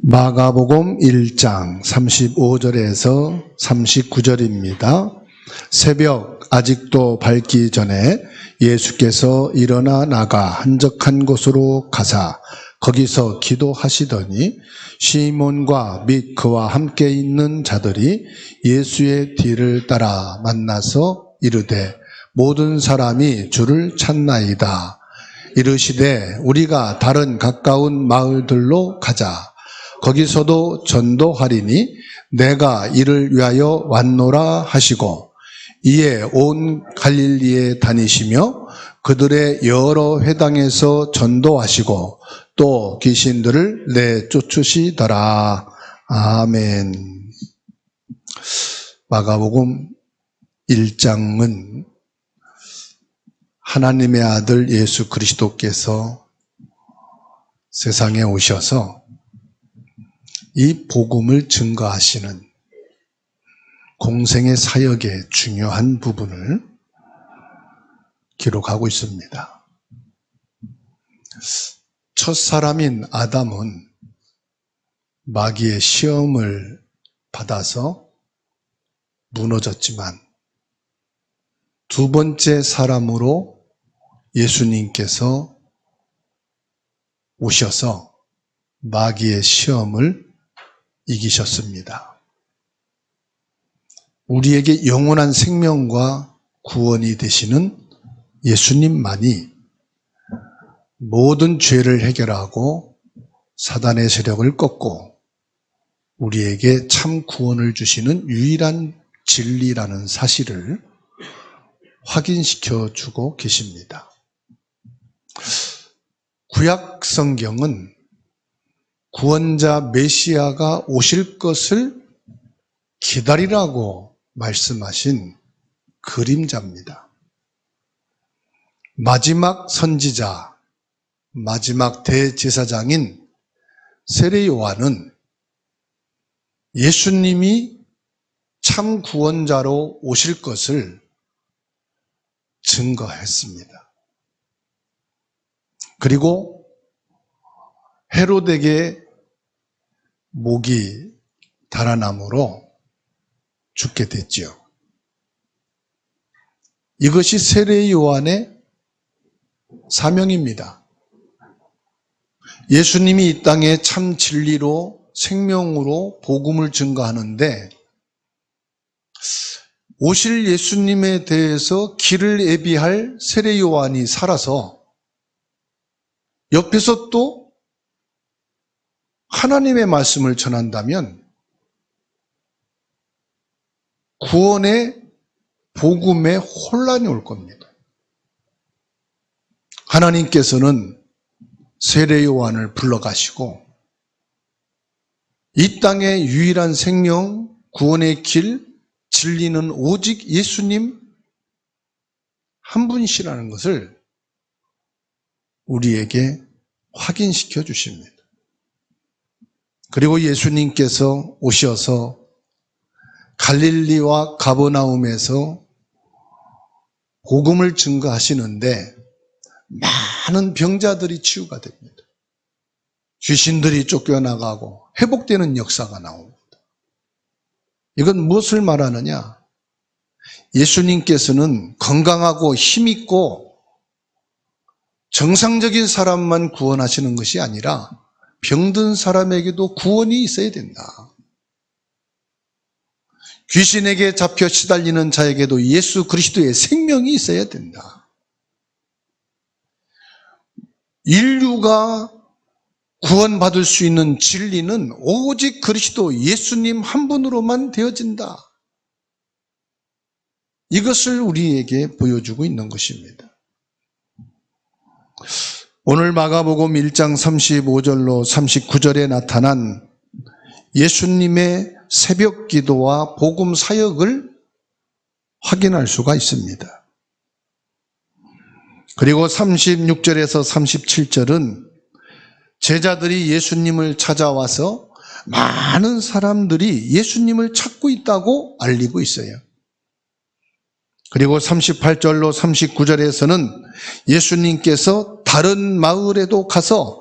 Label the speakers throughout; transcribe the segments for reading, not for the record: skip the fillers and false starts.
Speaker 1: 마가복음 1장 35절에서 39절입니다. 새벽 아직도 밝기 전에 예수께서 일어나 나가 한적한 곳으로 가사 거기서 기도하시더니 시몬과 및 그와 함께 있는 자들이 예수의 뒤를 따라 만나서 이르되 모든 사람이 주를 찾나이다. 이르시되 우리가 다른 가까운 마을들로 가자. 거기서도 전도하리니 내가 이를 위하여 왔노라 하시고 이에 온 갈릴리에 다니시며 그들의 여러 회당에서 전도하시고 또 귀신들을 내쫓으시더라. 아멘. 마가복음 1장은 하나님의 아들 예수 그리스도께서 세상에 오셔서 이 복음을 증거하시는 공생의 사역의 중요한 부분을 기록하고 있습니다. 첫 사람인 아담은 마귀의 시험을 받아서 무너졌지만 두 번째 사람으로 예수님께서 오셔서 마귀의 시험을 이기셨습니다. 우리에게 영원한 생명과 구원이 되시는 예수님만이 모든 죄를 해결하고 사단의 세력을 꺾고 우리에게 참 구원을 주시는 유일한 진리라는 사실을 확인시켜 주고 계십니다. 구약 성경은 구원자 메시아가 오실 것을 기다리라고 말씀하신 그림자입니다. 마지막 선지자, 마지막 대제사장인 세례 요한은 예수님이 참 구원자로 오실 것을 증거했습니다. 그리고 헤롯에게 목이 달아남으로 죽게 됐죠. 이것이 세례 요한의 사명입니다. 예수님이 이 땅에 참 진리로 생명으로 복음을 증거하는데 오실 예수님에 대해서 길을 예비할 세례 요한이 살아서 옆에서 또 하나님의 말씀을 전한다면 구원의 복음에 혼란이 올 겁니다. 하나님께서는 세례 요한을 불러가시고 이 땅의 유일한 생명, 구원의 길, 진리는 오직 예수님 한 분이시라는 것을 우리에게 확인시켜 주십니다. 그리고 예수님께서 오셔서 갈릴리와 가버나움에서 복음을 증거하시는데 많은 병자들이 치유가 됩니다. 귀신들이 쫓겨나가고 회복되는 역사가 나옵니다. 이건 무엇을 말하느냐? 예수님께서는 건강하고 힘있고 정상적인 사람만 구원하시는 것이 아니라 병든 사람에게도 구원이 있어야 된다. 귀신에게 잡혀 시달리는 자에게도 예수 그리스도의 생명이 있어야 된다. 인류가 구원받을 수 있는 진리는 오직 그리스도 예수님 한 분으로만 되어진다. 이것을 우리에게 보여주고 있는 것입니다. 오늘 마가복음 1장 35절로 39절에 나타난 예수님의 새벽 기도와 복음 사역을 확인할 수가 있습니다. 그리고 36절에서 37절은 제자들이 예수님을 찾아와서 많은 사람들이 예수님을 찾고 있다고 알리고 있어요. 그리고 38절로 39절에서는 예수님께서 다른 마을에도 가서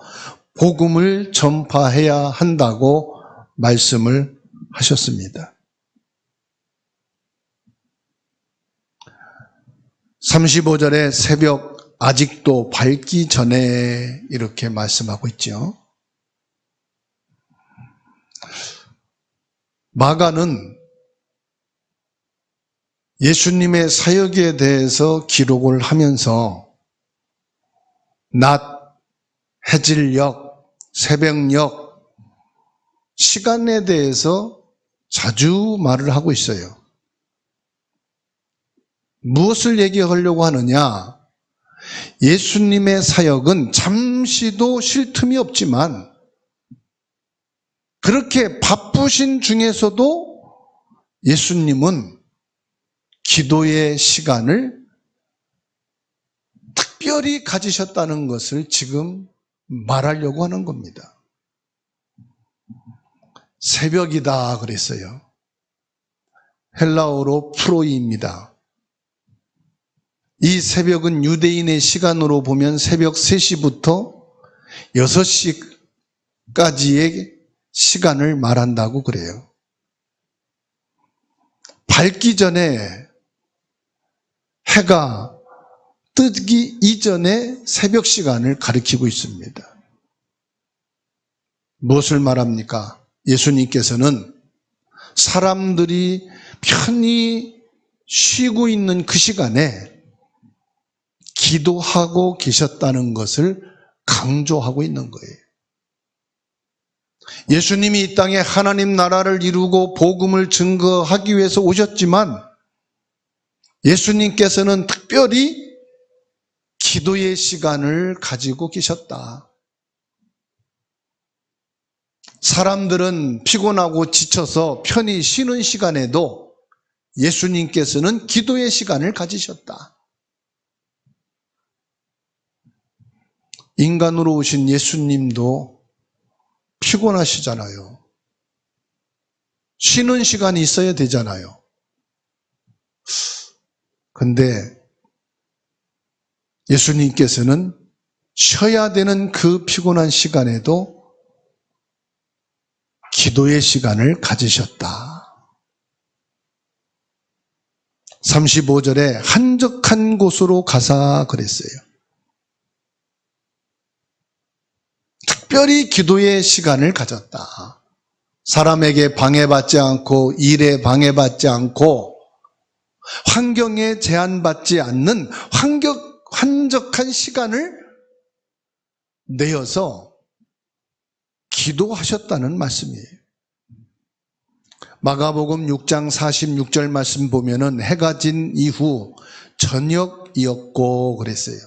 Speaker 1: 복음을 전파해야 한다고 말씀을 하셨습니다. 35절에 새벽 아직도 밝기 전에 이렇게 말씀하고 있죠. 마가는 예수님의 사역에 대해서 기록을 하면서 낮, 해질녘, 새벽녘, 시간에 대해서 자주 말을 하고 있어요. 무엇을 얘기하려고 하느냐? 예수님의 사역은 잠시도 쉴 틈이 없지만 그렇게 바쁘신 중에서도 예수님은 기도의 시간을 특별히 가지셨다는 것을 지금 말하려고 하는 겁니다. 새벽이다 그랬어요. 헬라어로 프로이입니다. 이 새벽은 유대인의 시간으로 보면 새벽 3시부터 6시까지의 시간을 말한다고 그래요. 밝기 전에, 해가 뜨기 이전에 새벽 시간을 가리키고 있습니다. 무엇을 말합니까? 예수님께서는 사람들이 편히 쉬고 있는 그 시간에 기도하고 계셨다는 것을 강조하고 있는 거예요. 예수님이 이 땅에 하나님 나라를 이루고 복음을 증거하기 위해서 오셨지만 예수님께서는 특별히 기도의 시간을 가지고 계셨다. 사람들은 피곤하고 지쳐서 편히 쉬는 시간에도 예수님께서는 기도의 시간을 가지셨다. 인간으로 오신 예수님도 피곤하시잖아요. 쉬는 시간이 있어야 되잖아요. 근데 예수님께서는 쉬어야 되는 그 피곤한 시간에도 기도의 시간을 가지셨다. 35절에 한적한 곳으로 가사 그랬어요. 특별히 기도의 시간을 가졌다. 사람에게 방해받지 않고 일에 방해받지 않고 환경에 제한받지 않는 한적한 시간을 내어서 기도하셨다는 말씀이에요. 마가복음 6장 46절 말씀 보면은 해가 진 이후 저녁이었고 그랬어요.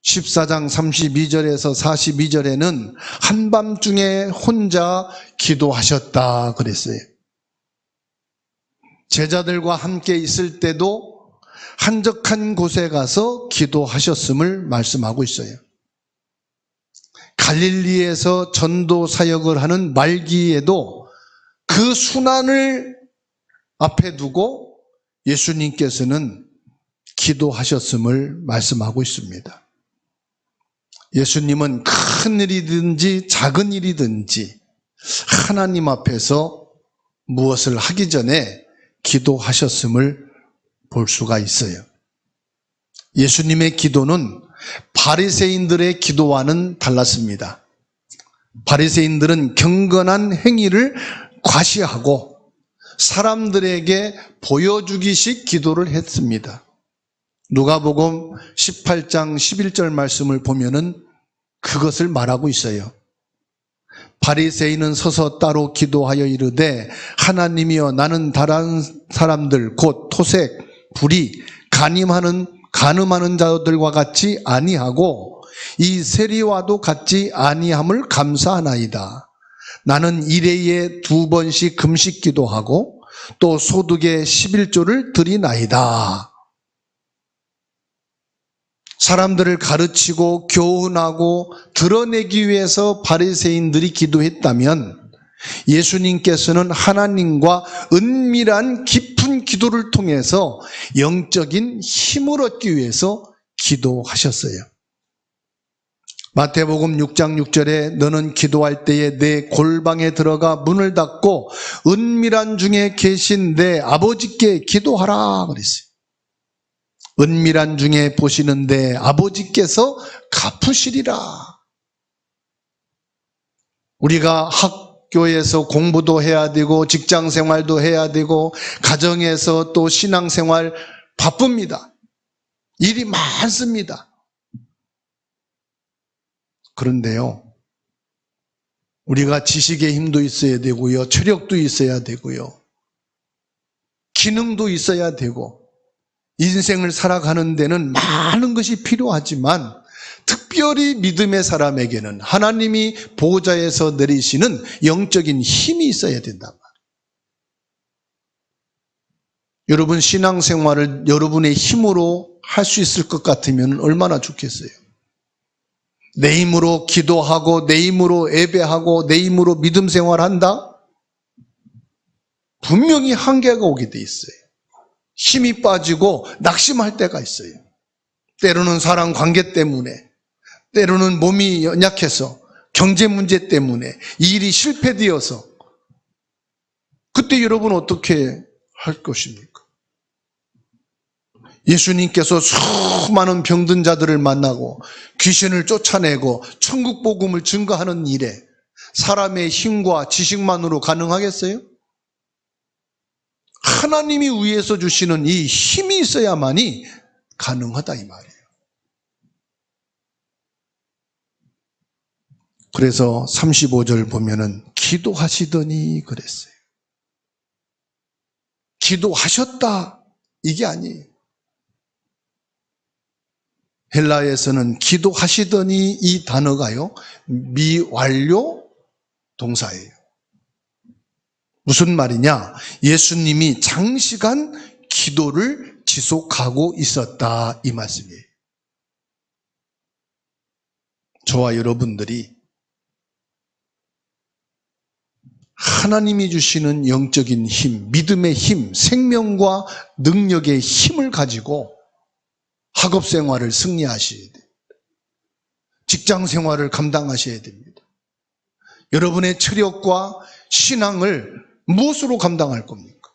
Speaker 1: 14장 32절에서 42절에는 한밤중에 혼자 기도하셨다 그랬어요. 제자들과 함께 있을 때도 한적한 곳에 가서 기도하셨음을 말씀하고 있어요. 갈릴리에서 전도 사역을 하는 말기에도 그 순환을 앞에 두고 예수님께서는 기도하셨음을 말씀하고 있습니다. 예수님은 큰 일이든지 작은 일이든지 하나님 앞에서 무엇을 하기 전에 기도하셨음을 볼 수가 있어요. 예수님의 기도는 바리새인들의 기도와는 달랐습니다. 바리새인들은 경건한 행위를 과시하고 사람들에게 보여주기식 기도를 했습니다. 누가복음 18장 11절 말씀을 보면은 그것을 말하고 있어요. 바리새인은 서서 따로 기도하여 이르되 하나님이여 나는 다른 사람들 곧 토색, 불의, 간음하는 자들과 같이 아니하고 이 세리와도 같지 아니함을 감사하나이다. 나는 일회에 2번씩 금식 기도하고 또 소득의 11조를 드리나이다. 사람들을 가르치고 교훈하고 드러내기 위해서 바리새인들이 기도했다면 예수님께서는 하나님과 은밀한 깊은 기도를 통해서 영적인 힘을 얻기 위해서 기도하셨어요. 마태복음 6장 6절에 너는 기도할 때에 내 골방에 들어가 문을 닫고 은밀한 중에 계신 내 아버지께 기도하라 그랬어요. 은밀한 중에 보시는 내 아버지께서 갚으시리라. 우리가 학교에서 공부도 해야 되고 직장 생활도 해야 되고 가정에서 또 신앙 생활 바쁩니다. 일이 많습니다. 그런데요, 우리가 지식의 힘도 있어야 되고요, 체력도 있어야 되고요, 기능도 있어야 되고, 인생을 살아가는 데는 많은 것이 필요하지만 특별히 믿음의 사람에게는 하나님이 보좌에서 내리시는 영적인 힘이 있어야 된단 말이에요. 여러분 신앙생활을 여러분의 힘으로 할 수 있을 것 같으면 얼마나 좋겠어요. 내 힘으로 기도하고 내 힘으로 예배하고 내 힘으로 믿음 생활한다? 분명히 한계가 오게 돼 있어요. 힘이 빠지고 낙심할 때가 있어요. 때로는 사람 관계 때문에, 때로는 몸이 연약해서, 경제 문제 때문에, 일이 실패되어서, 그때 여러분 어떻게 할 것입니까? 예수님께서 수많은 병든 자들을 만나고 귀신을 쫓아내고 천국 복음을 증거하는 일에 사람의 힘과 지식만으로 가능하겠어요? 하나님이 위에서 주시는 이 힘이 있어야만이 가능하다 이 말이에요. 그래서 35절 보면은 기도하시더니 그랬어요. 기도하셨다 이게 아니에요. 헬라에서는 기도하시더니 이 단어가요, 미완료 동사예요. 무슨 말이냐? 예수님이 장시간 기도를 지속하고 있었다 이 말씀이에요. 저와 여러분들이 하나님이 주시는 영적인 힘, 믿음의 힘, 생명과 능력의 힘을 가지고 학업 생활을 승리하셔야 돼요. 직장 생활을 감당하셔야 됩니다. 여러분의 체력과 신앙을 무엇으로 감당할 겁니까?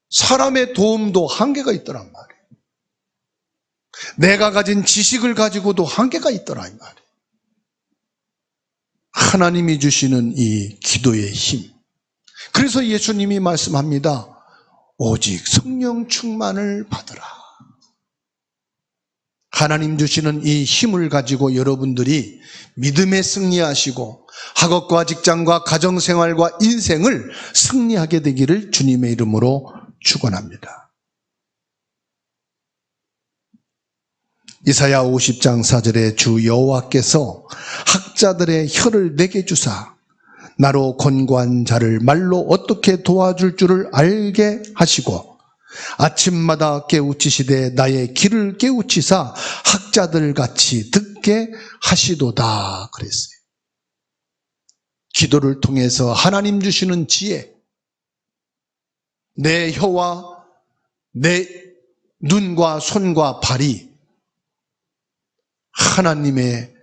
Speaker 1: 사람의 도움도 한계가 있더란 말이에요. 내가 가진 지식을 가지고도 한계가 있더라 이 말이에요. 하나님이 주시는 이 기도의 힘. 그래서 예수님이 말씀합니다. 오직 성령 충만을 받으라. 하나님 주시는 이 힘을 가지고 여러분들이 믿음에 승리하시고 학업과 직장과 가정생활과 인생을 승리하게 되기를 주님의 이름으로 축원합니다. 이사야 50장 4절에 주 여호와께서 학자들의 혀를 내게 주사 나로 권고한 자를 말로 어떻게 도와줄 줄을 알게 하시고 아침마다 깨우치시되 나의 귀를 깨우치사 학자들 같이 듣게 하시도다 그랬어요. 기도를 통해서 하나님 주시는 지혜, 내 혀와 내 눈과 손과 발이 하나님의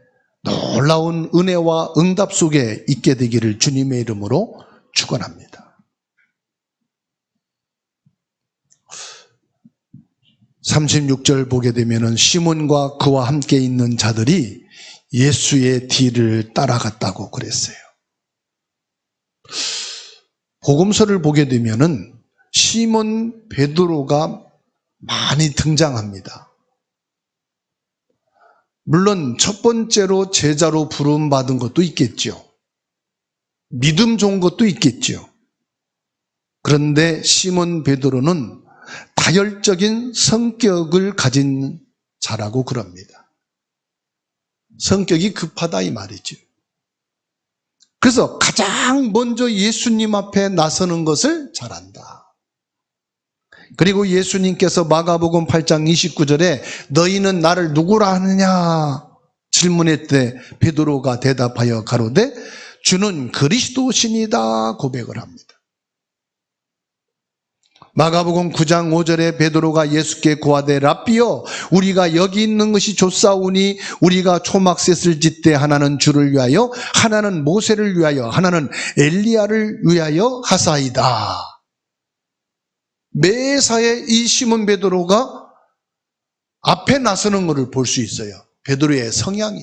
Speaker 1: 놀라운 은혜와 응답 속에 있게 되기를 주님의 이름으로 축원합니다. 36절 보게 되면은 시몬과 그와 함께 있는 자들이 예수의 뒤를 따라갔다고 그랬어요. 복음서를 보게 되면은 시몬 베드로가 많이 등장합니다. 물론 첫 번째로 제자로 부름받은 것도 있겠죠. 믿음 좋은 것도 있겠죠. 그런데 시몬 베드로는 다혈적인 성격을 가진 자라고 그럽니다. 성격이 급하다 이 말이죠. 그래서 가장 먼저 예수님 앞에 나서는 것을 잘한다. 그리고 예수님께서 마가복음 8장 29절에 너희는 나를 누구라 하느냐 질문했대 베드로가 대답하여 가로되 주는 그리스도시니다 고백을 합니다. 마가복음 9장 5절에 베드로가 예수께 고하되 랍비여 우리가 여기 있는 것이 좋사오니 우리가 초막셋을 짓되 하나는 주를 위하여 하나는 모세를 위하여 하나는 엘리야를 위하여 하사이다. 매사에 이 시몬 베드로가 앞에 나서는 것을 볼 수 있어요. 베드로의 성향이.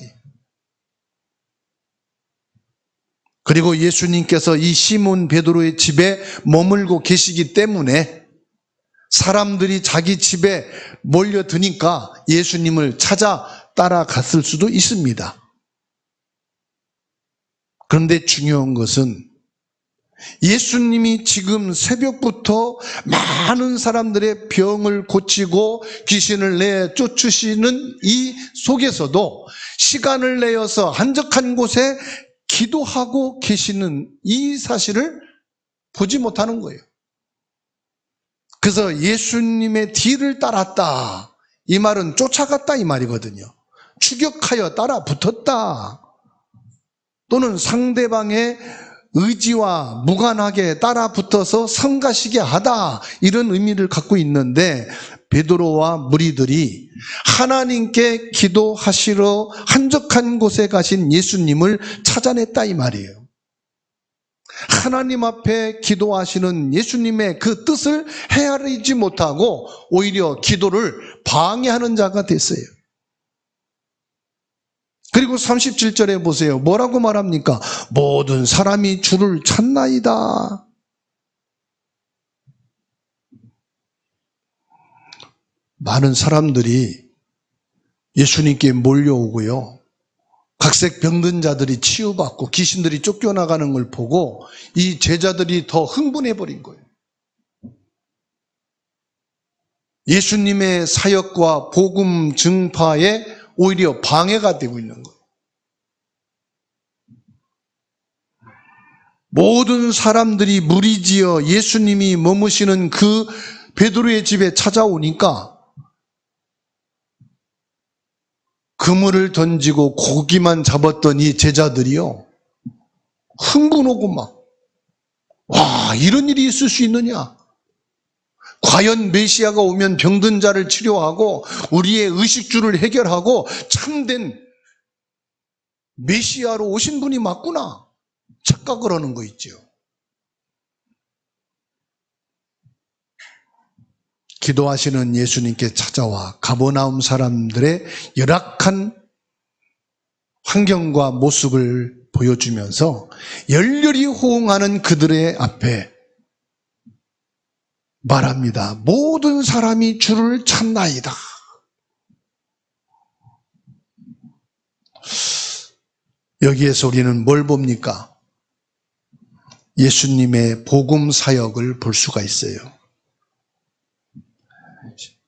Speaker 1: 그리고 예수님께서 이 시몬 베드로의 집에 머물고 계시기 때문에 사람들이 자기 집에 몰려드니까 예수님을 찾아 따라갔을 수도 있습니다. 그런데 중요한 것은 예수님이 지금 새벽부터 많은 사람들의 병을 고치고 귀신을 내쫓으시는 이 속에서도 시간을 내어서 한적한 곳에 기도하고 계시는 이 사실을 보지 못하는 거예요. 그래서 예수님의 뒤를 따랐다. 이 말은 쫓아갔다 이 말이거든요. 추격하여 따라 붙었다. 또는 상대방의 의지와 무관하게 따라 붙어서 성가시게 하다. 이런 의미를 갖고 있는데 베드로와 무리들이 하나님께 기도하시러 한적한 곳에 가신 예수님을 찾아냈다 이 말이에요. 하나님 앞에 기도하시는 예수님의 그 뜻을 헤아리지 못하고 오히려 기도를 방해하는 자가 됐어요. 그리고 37절에 보세요. 뭐라고 말합니까? 모든 사람이 주를 찾나이다. 많은 사람들이 예수님께 몰려오고요. 각색 병든 자들이 치유받고 귀신들이 쫓겨나가는 걸 보고 이 제자들이 더 흥분해버린 거예요. 예수님의 사역과 복음 증파에 오히려 방해가 되고 있는 거예요. 모든 사람들이 무리지어 예수님이 머무시는 그 베드로의 집에 찾아오니까 그물을 던지고 고기만 잡았던 이 제자들이요. 흥분하고 막, 와, 이런 일이 있을 수 있느냐? 과연 메시아가 오면 병든 자를 치료하고 우리의 의식주를 해결하고 참된 메시아로 오신 분이 맞구나. 착각을 하는 거 있죠. 기도하시는 예수님께 찾아와 가버나움 사람들의 열악한 환경과 모습을 보여주면서 열렬히 호응하는 그들의 앞에 말합니다. 모든 사람이 주를 찾나이다. 여기에서 우리는 뭘 봅니까? 예수님의 복음 사역을 볼 수가 있어요.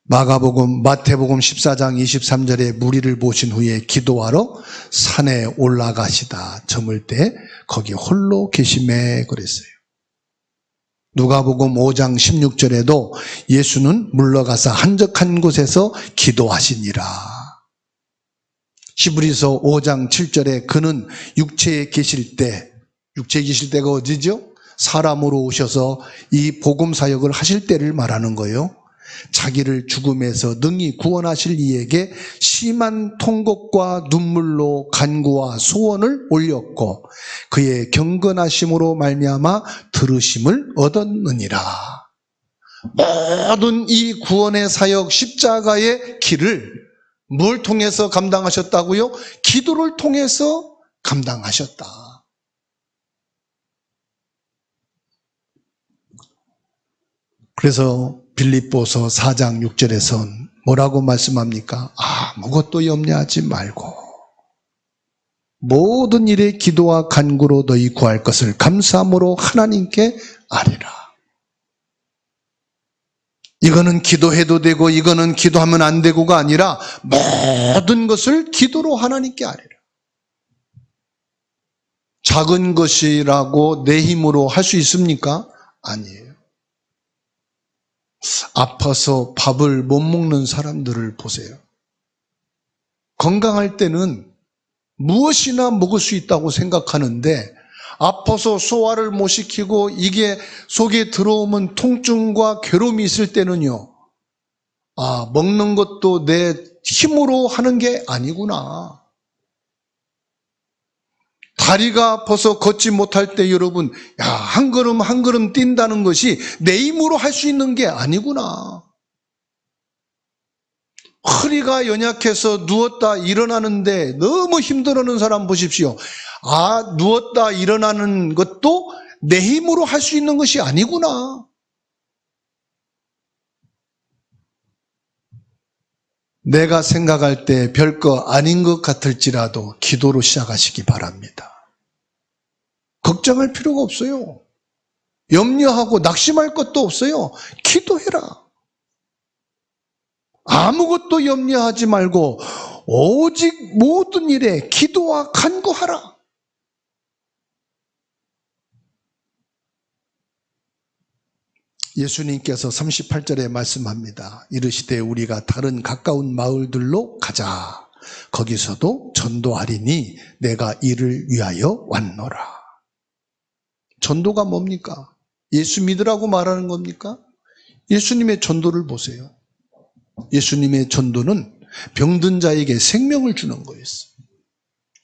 Speaker 1: 마태복음 14장 23절에 무리를 보신 후에 기도하러 산에 올라가시다 저물 때 거기 홀로 계심에 그랬어요. 누가복음 5장 16절에도 예수는 물러가서 한적한 곳에서 기도하시니라. 히브리서 5장 7절에 그는 육체에 계실 때가 어디죠? 사람으로 오셔서 이 복음 사역을 하실 때를 말하는 거예요. 자기를 죽음에서 능히 구원하실 이에게 심한 통곡과 눈물로 간구와 소원을 올렸고 그의 경건하심으로 말미암아 들으심을 얻었느니라. 모든 이 구원의 사역 십자가의 길을 뭘 통해서 감당하셨다고요? 기도를 통해서 감당하셨다. 그래서 빌립보서 4장 6절에선 뭐라고 말씀합니까? 아무것도 염려하지 말고 모든 일에 기도와 간구로 너희 구할 것을 감사함으로 하나님께 아뢰라. 이거는 기도해도 되고 이거는 기도하면 안 되고가 아니라 모든 것을 기도로 하나님께 아뢰라. 작은 것이라고 내 힘으로 할 수 있습니까? 아니에요. 아파서 밥을 못 먹는 사람들을 보세요. 건강할 때는 무엇이나 먹을 수 있다고 생각하는데 아파서 소화를 못 시키고 이게 속에 들어오면 통증과 괴로움이 있을 때는요, 먹는 것도 내 힘으로 하는 게 아니구나. 다리가 아파서 걷지 못할 때 여러분, 한 걸음 한 걸음 뛴다는 것이 내 힘으로 할 수 있는 게 아니구나. 허리가 연약해서 누웠다 일어나는데 너무 힘들어하는 사람 보십시오. 누웠다 일어나는 것도 내 힘으로 할 수 있는 것이 아니구나. 내가 생각할 때 별거 아닌 것 같을지라도 기도로 시작하시기 바랍니다. 걱정할 필요가 없어요. 염려하고 낙심할 것도 없어요. 기도해라. 아무것도 염려하지 말고 오직 모든 일에 기도와 간구하라. 예수님께서 38절에 말씀합니다. 이르시되 우리가 다른 가까운 마을들로 가자. 거기서도 전도하리니 내가 이를 위하여 왔노라. 전도가 뭡니까? 예수 믿으라고 말하는 겁니까? 예수님의 전도를 보세요. 예수님의 전도는 병든 자에게 생명을 주는 거였어요.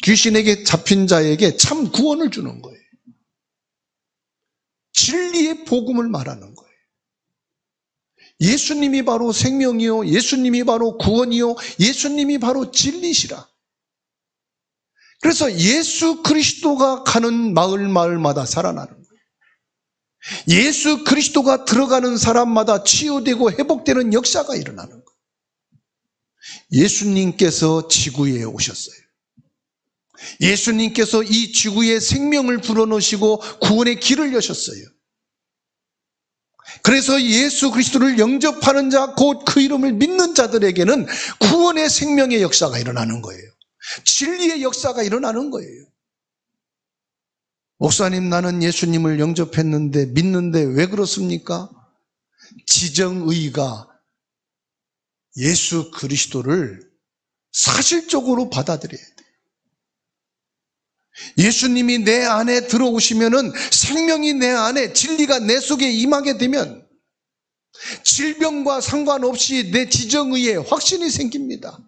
Speaker 1: 귀신에게 잡힌 자에게 참 구원을 주는 거예요. 진리의 복음을 말하는 거예요. 예수님이 바로 생명이요, 예수님이 바로 구원이요, 예수님이 바로 진리시라. 그래서 예수 그리스도가 가는 마을마다 살아나는 거예요. 예수 그리스도가 들어가는 사람마다 치유되고 회복되는 역사가 일어나는 거예요. 예수님께서 지구에 오셨어요. 예수님께서 이 지구에 생명을 불어넣으시고 구원의 길을 여셨어요. 그래서 예수 그리스도를 영접하는 자, 곧 그 이름을 믿는 자들에게는 구원의 생명의 역사가 일어나는 거예요. 진리의 역사가 일어나는 거예요. 목사님, 나는 예수님을 영접했는데 믿는데 왜 그렇습니까? 지정의가 예수 그리스도를 사실적으로 받아들여야 돼요. 예수님이 내 안에 들어오시면은 생명이 내 안에, 진리가 내 속에 임하게 되면 질병과 상관없이 내 지정의에 확신이 생깁니다.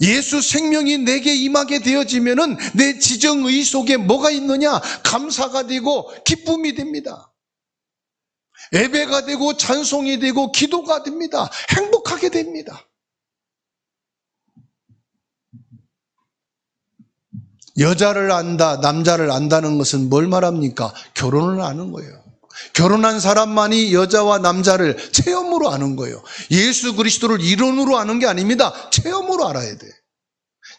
Speaker 1: 예수 생명이 내게 임하게 되어지면은 내 지정의 속에 뭐가 있느냐? 감사가 되고 기쁨이 됩니다. 예배가 되고 찬송이 되고 기도가 됩니다. 행복하게 됩니다. 여자를 안다, 남자를 안다는 것은 뭘 말합니까? 결혼을 아는 거예요. 결혼한 사람만이 여자와 남자를 체험으로 아는 거예요. 예수 그리스도를 이론으로 아는 게 아닙니다. 체험으로 알아야 돼.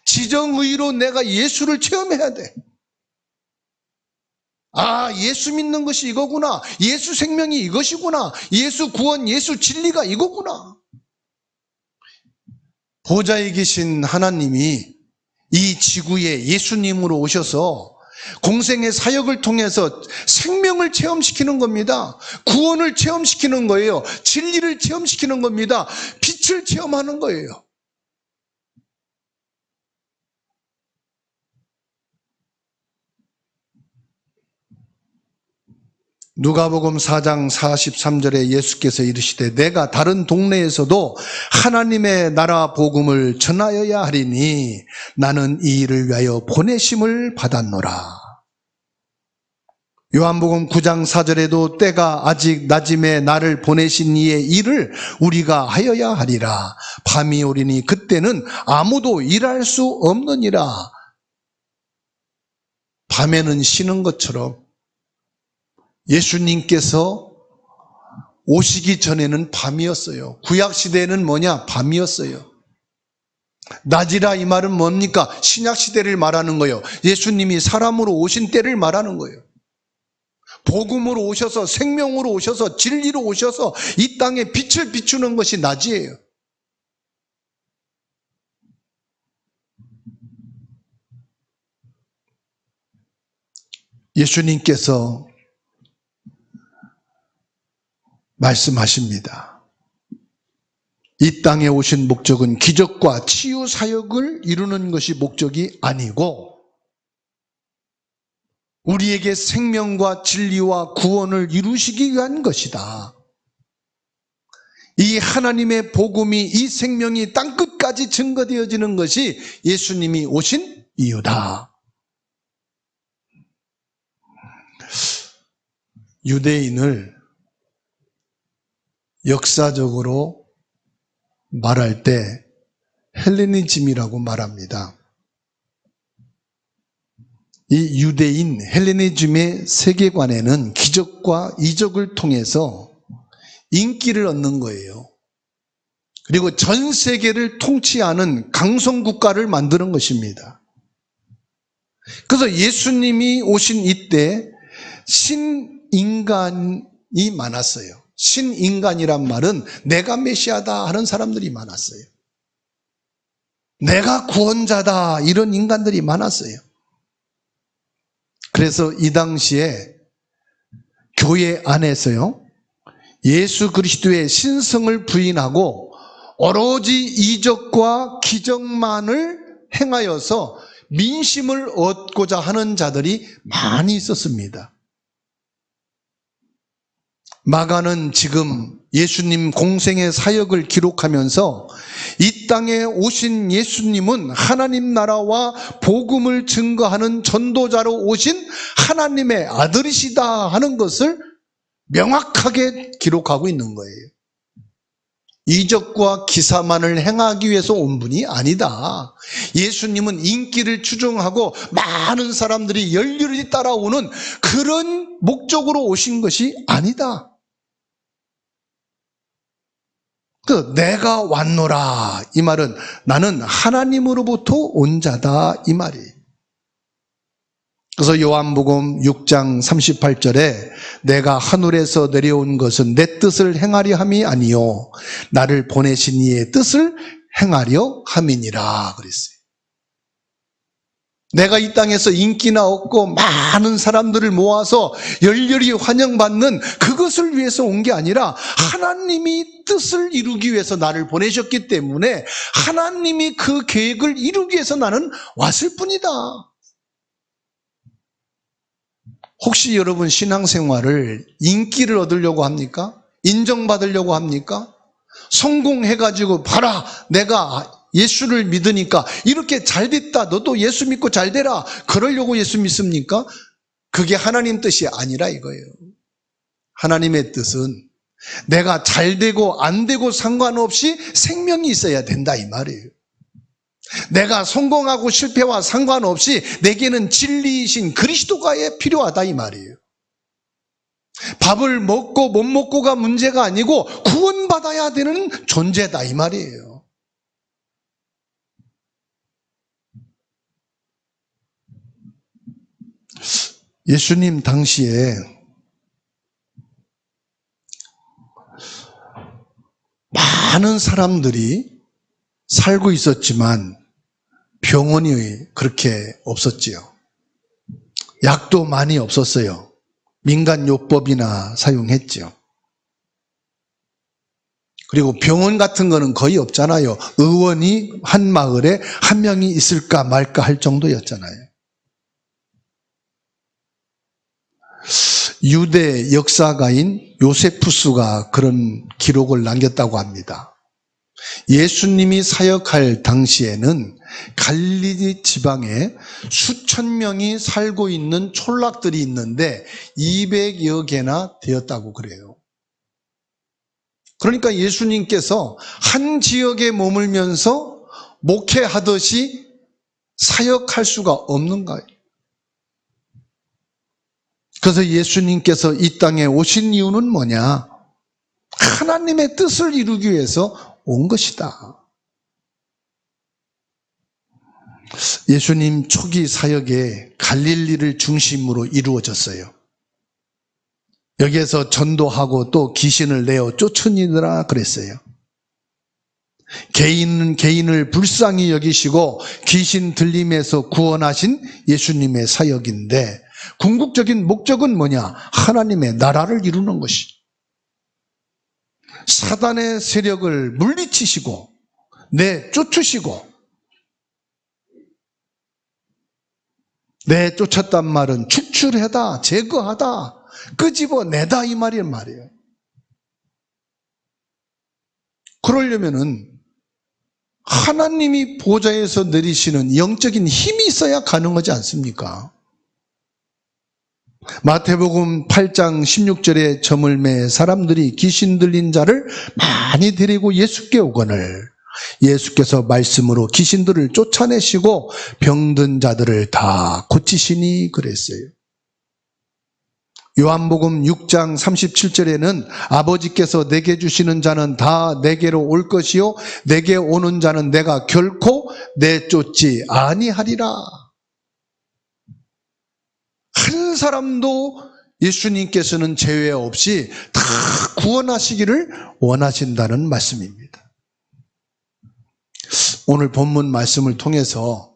Speaker 1: 지정의로 내가 예수를 체험해야 돼. 예수 믿는 것이 이거구나. 예수 생명이 이것이구나. 예수 구원, 예수 진리가 이거구나. 보좌에 계신 하나님이 이 지구에 예수님으로 오셔서 공생의 사역을 통해서 생명을 체험시키는 겁니다. 구원을 체험시키는 거예요. 진리를 체험시키는 겁니다. 빛을 체험하는 거예요. 누가복음 4장 43절에 예수께서 이르시되 내가 다른 동네에서도 하나님의 나라 복음을 전하여야 하리니 나는 이 일을 위하여 보내심을 받았노라. 요한복음 9장 4절에도 때가 아직 낮음에 나를 보내신 이의 일을 우리가 하여야 하리라. 밤이 오리니 그때는 아무도 일할 수 없느니라. 밤에는 쉬는 것처럼 예수님께서 오시기 전에는 밤이었어요. 구약시대에는 뭐냐? 밤이었어요. 낮이라 이 말은 뭡니까? 신약시대를 말하는 거예요. 예수님이 사람으로 오신 때를 말하는 거예요. 복음으로 오셔서, 생명으로 오셔서, 진리로 오셔서 이 땅에 빛을 비추는 것이 낮이에요. 예수님께서 말씀하십니다. 이 땅에 오신 목적은 기적과 치유 사역을 이루는 것이 목적이 아니고 우리에게 생명과 진리와 구원을 이루시기 위한 것이다. 이 하나님의 복음이, 이 생명이 땅끝까지 증거되어지는 것이 예수님이 오신 이유다. 유대인을 역사적으로 말할 때 헬레니즘이라고 말합니다. 이 유대인 헬레니즘의 세계관에는 기적과 이적을 통해서 인기를 얻는 거예요. 그리고 전 세계를 통치하는 강성국가를 만드는 것입니다. 그래서 예수님이 오신 이때 신인간이 많았어요. 신인간이란 말은 내가 메시아다 하는 사람들이 많았어요. 내가 구원자다 이런 인간들이 많았어요. 그래서 이 당시에 교회 안에서요, 예수 그리스도의 신성을 부인하고 오로지 이적과 기적만을 행하여서 민심을 얻고자 하는 자들이 많이 있었습니다. 마가는 지금 예수님 공생의 사역을 기록하면서 이 땅에 오신 예수님은 하나님 나라와 복음을 증거하는 전도자로 오신 하나님의 아들이시다 하는 것을 명확하게 기록하고 있는 거예요. 이적과 기사만을 행하기 위해서 온 분이 아니다. 예수님은 인기를 추종하고 많은 사람들이 열렬히 따라오는 그런 목적으로 오신 것이 아니다. 내가 왔노라 이 말은 나는 하나님으로부터 온 자다 이 말이에요. 그래서 요한복음 6장 38절에 내가 하늘에서 내려온 것은 내 뜻을 행하려 함이 아니요 나를 보내신 이의 뜻을 행하려 함이니라 그랬어요. 내가 이 땅에서 인기나 얻고 많은 사람들을 모아서 열렬히 환영받는 그것을 위해서 온 게 아니라 하나님이 뜻을 이루기 위해서 나를 보내셨기 때문에 하나님이 그 계획을 이루기 위해서 나는 왔을 뿐이다. 혹시 여러분 신앙생활을 인기를 얻으려고 합니까? 인정받으려고 합니까? 성공해가지고 봐라 내가 예수를 믿으니까 이렇게 잘됐다 너도 예수 믿고 잘되라 그러려고 예수 믿습니까? 그게 하나님 뜻이 아니라 이거예요. 하나님의 뜻은 내가 잘되고 안되고 상관없이 생명이 있어야 된다 이 말이에요. 내가 성공하고 실패와 상관없이 내게는 진리이신 그리스도가 필요하다 이 말이에요. 밥을 먹고 못 먹고가 문제가 아니고 구원받아야 되는 존재다 이 말이에요. 예수님 당시에 많은 사람들이 살고 있었지만 병원이 그렇게 없었지요. 약도 많이 없었어요. 민간요법이나 사용했지요. 그리고 병원 같은 거는 거의 없잖아요. 의원이 한 마을에 한 명이 있을까 말까 할 정도였잖아요. 유대 역사가인 요세푸스가 그런 기록을 남겼다고 합니다. 예수님이 사역할 당시에는 갈릴리 지방에 수천 명이 살고 있는 촌락들이 있는데 200여 개나 되었다고 그래요. 그러니까 예수님께서 한 지역에 머물면서 목회하듯이 사역할 수가 없는 거예요. 그래서 예수님께서 이 땅에 오신 이유는 뭐냐? 하나님의 뜻을 이루기 위해서 온 것이다. 예수님 초기 사역에 갈릴리를 중심으로 이루어졌어요. 여기에서 전도하고 또 귀신을 내어 쫓으니라 그랬어요. 개인은 개인을 불쌍히 여기시고 귀신 들림에서 구원하신 예수님의 사역인데 궁극적인 목적은 뭐냐? 하나님의 나라를 이루는 것이. 사단의 세력을 물리치시고 내쫓으시고 내쫓았단 말은 축출하다, 제거하다, 끄집어내다 이 말이에요. 그러려면은 하나님이 보좌에서 내리시는 영적인 힘이 있어야 가능하지 않습니까? 마태복음 8장 16절에 점을 매 사람들이 귀신 들린 자를 많이 데리고 예수께 오거늘 예수께서 말씀으로 귀신들을 쫓아내시고 병든 자들을 다 고치시니 그랬어요. 요한복음 6장 37절에는 아버지께서 내게 주시는 자는 다 내게로 올 것이요 내게 오는 자는 내가 결코 내쫓지 아니하리라. 한 사람도 예수님께서는 제외 없이 다 구원하시기를 원하신다는 말씀입니다. 오늘 본문 말씀을 통해서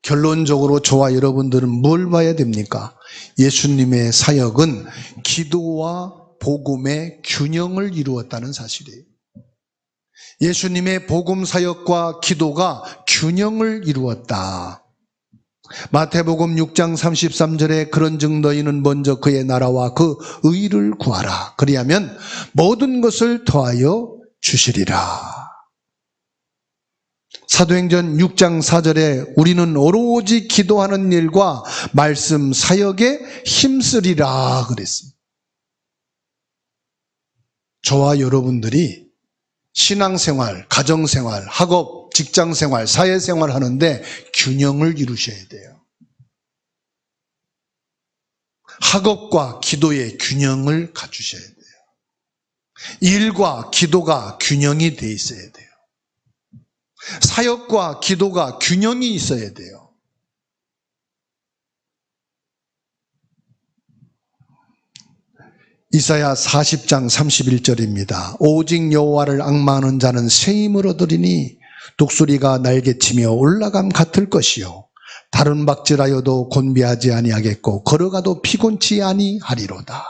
Speaker 1: 결론적으로 저와 여러분들은 뭘 봐야 됩니까? 예수님의 사역은 기도와 복음의 균형을 이루었다는 사실이에요. 예수님의 복음 사역과 기도가 균형을 이루었다. 마태복음 6장 33절에 그런즉 너희는 먼저 그의 나라와 그 의를 구하라. 그리하면 모든 것을 더하여 주시리라. 사도행전 6장 4절에 우리는 오로지 기도하는 일과 말씀 사역에 힘쓰리라 그랬습니다. 저와 여러분들이 신앙생활, 가정생활, 학업, 직장생활, 사회생활 하는데 균형을 이루셔야 돼요. 학업과 기도의 균형을 갖추셔야 돼요. 일과 기도가 균형이 돼 있어야 돼요. 사역과 기도가 균형이 있어야 돼요. 이사야 40장 31절입니다. 오직 여호와를 앙망하는 자는 새 힘을 얻으리니 독수리가 날개치며 올라감 같을 것이요 다른 박질하여도 곤비하지 아니하겠고 걸어가도 피곤치 아니하리로다.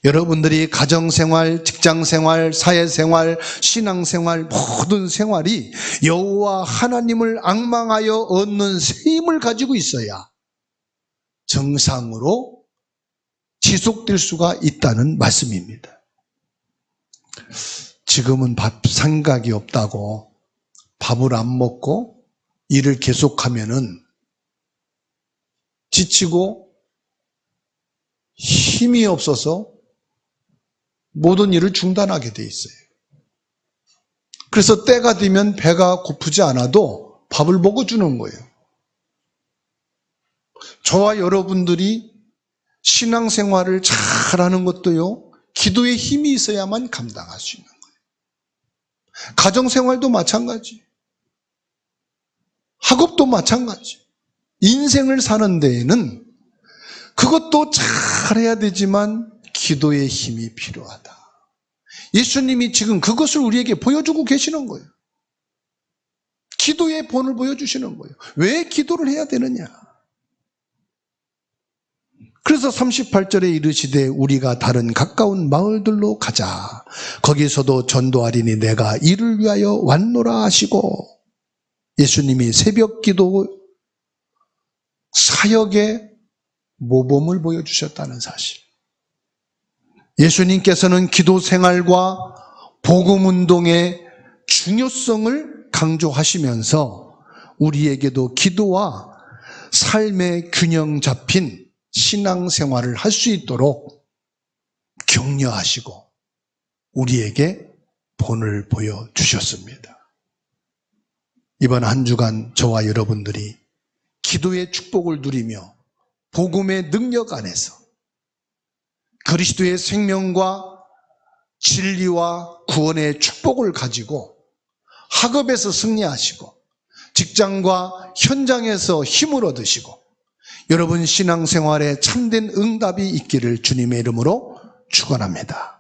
Speaker 1: 여러분들이 가정생활, 직장생활, 사회생활, 신앙생활 모든 생활이 여호와 하나님을 앙망하여 얻는 새 힘을 가지고 있어야 정상으로 지속될 수가 있다는 말씀입니다. 지금은 밥 생각이 없다고 밥을 안 먹고 일을 계속하면은 지치고 힘이 없어서 모든 일을 중단하게 돼 있어요. 그래서 때가 되면 배가 고프지 않아도 밥을 먹어주는 거예요. 저와 여러분들이 신앙생활을 잘하는 것도요, 기도의 힘이 있어야만 감당할 수 있는 거예요. 가정생활도 마찬가지, 학업도 마찬가지. 인생을 사는 데에는 그것도 잘해야 되지만 기도의 힘이 필요하다. 예수님이 지금 그것을 우리에게 보여주고 계시는 거예요. 기도의 본을 보여주시는 거예요. 왜 기도를 해야 되느냐? 그래서 38절에 이르시되 우리가 다른 가까운 마을들로 가자. 거기서도 전도하리니 내가 이를 위하여 왔노라 하시고 예수님이 새벽 기도 사역의 모범을 보여주셨다는 사실. 예수님께서는 기도 생활과 복음 운동의 중요성을 강조하시면서 우리에게도 기도와 삶의 균형 잡힌 신앙생활을 할 수 있도록 격려하시고 우리에게 본을 보여주셨습니다. 이번 한 주간 저와 여러분들이 기도의 축복을 누리며 복음의 능력 안에서 그리스도의 생명과 진리와 구원의 축복을 가지고 학업에서 승리하시고 직장과 현장에서 힘을 얻으시고 여러분 신앙생활에 참된 응답이 있기를 주님의 이름으로 축원합니다.